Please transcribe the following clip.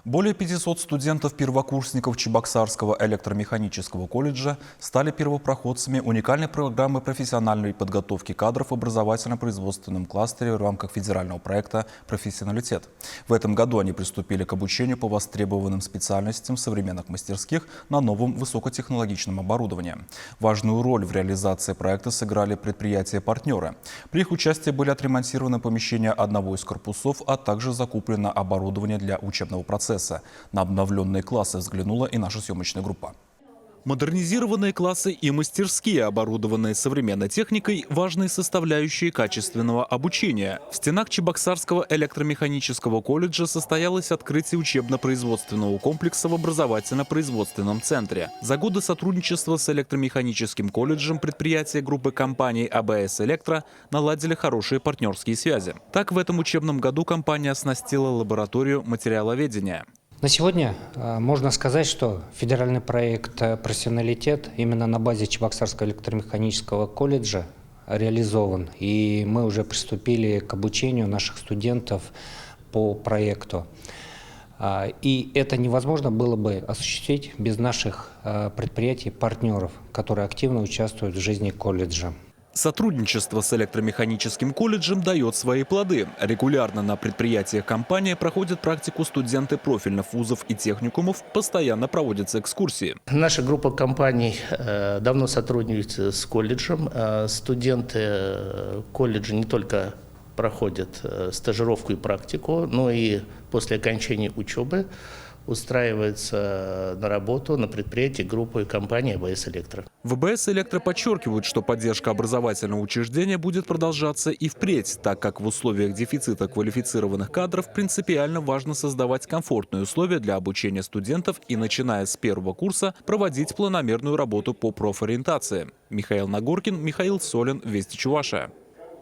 Более 500 студентов-первокурсников Чебоксарского электромеханического колледжа стали первопроходцами уникальной программы профессиональной подготовки кадров в образовательно-производственном кластере в рамках федерального проекта «Профессионалитет». В этом году они приступили к обучению по востребованным специальностям современных мастерских на новом высокотехнологичном оборудовании. Важную роль в реализации проекта сыграли предприятия-партнеры. При их участии были отремонтированы помещения одного из корпусов, а также закуплено оборудование для учебного процесса. На обновленные классы взглянула и наша съемочная группа. Модернизированные классы и мастерские, оборудованные современной техникой, важные составляющие качественного обучения. В стенах Чебоксарского электромеханического колледжа состоялось открытие учебно-производственного комплекса в образовательно-производственном центре. За годы сотрудничества с электромеханическим колледжем предприятия группы компаний АБС Электро наладили хорошие партнерские связи. Так, в этом учебном году компания оснастила лабораторию материаловедения. На сегодня можно сказать, что федеральный проект «Профессионалитет» именно на базе Чебоксарского электромеханического колледжа реализован. И мы уже приступили к обучению наших студентов по проекту. И это невозможно было бы осуществить без наших предприятий-партнеров, которые активно участвуют в жизни колледжа. Сотрудничество с электромеханическим колледжем дает свои плоды. Регулярно на предприятиях компании проходят практику студенты профильных вузов и техникумов, постоянно проводятся экскурсии. Наша группа компаний давно сотрудничает с колледжем. Студенты колледжа не только проходят стажировку и практику, но и после окончания учебы устраивается на работу на предприятии группы компании АБС Электро. В АБС Электро подчеркивают, что поддержка образовательного учреждения будет продолжаться и впредь, так как в условиях дефицита квалифицированных кадров принципиально важно создавать комфортные условия для обучения студентов и, начиная с первого курса, проводить планомерную работу по профориентации. Михаил Нагоркин, Михаил Солин, Вести Чувашия.